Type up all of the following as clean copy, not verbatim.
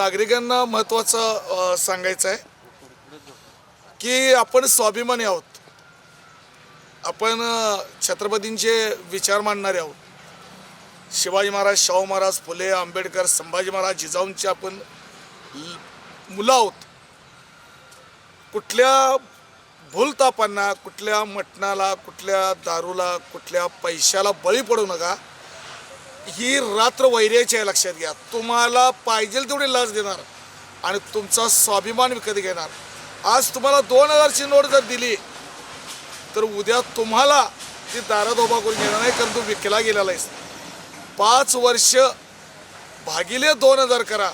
नागरिकांना महत्त्वाचं सांगायचं आहे की आपण स्वाभिमानी आहोत. आपण छत्रपतींचे विचार मांडणारे आहोत. शिवाजी महाराज, शाहू महाराज, फुले, आंबेडकर, संभाजी महाराज, जिजाऊंचे आपण मुलं आहोत. कुठल्या भूलतापांना, कुठल्या मटणाला, कुठल्या दारूला, कुठल्या पैशाला बळी पडू नका. ही रात्र वैर्याची आहे, लक्षात घ्या. तुम्हाला पाहिजे तेवढी लाच देणार आणि तुमचा स्वाभिमान विकत घेणार. आज तुम्हाला 2000ची नोट जर दिली तर उद्या तुम्हाला ती दारात उभा करून घेणार नाही, कारण तू विकला गेलेला आहेस. 5 वर्ष भागिले 2000 करा.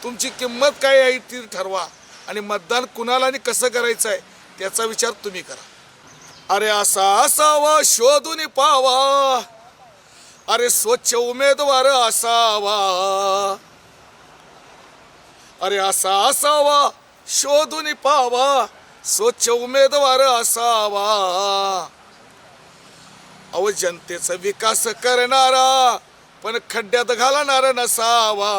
तुमची किंमत काय आहे ती ठरवा आणि मतदान कुणाला आणि कसं करायचं आहे त्याचा विचार तुम्ही करा. अरे असा असावा शोधून पावा, अरे स्वच्छ उमेदवार असावा. अरे असा असावा शोधून पावा, स्वच्छ उमेदवार असावा. अहो जनतेचा विकास करणारा पण खड्ड्यात घालणारा नसावा.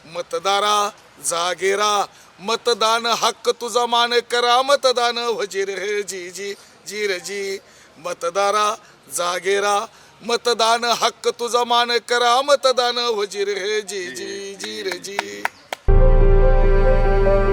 मतदारा जागेरा, मतदान हक्क तुझा मान करा. मतदान वजीर जी जी जीर जी. मतदारा जागेरा, मतदान हक्क तुझा मान करा. मतदान वजीर जी जी.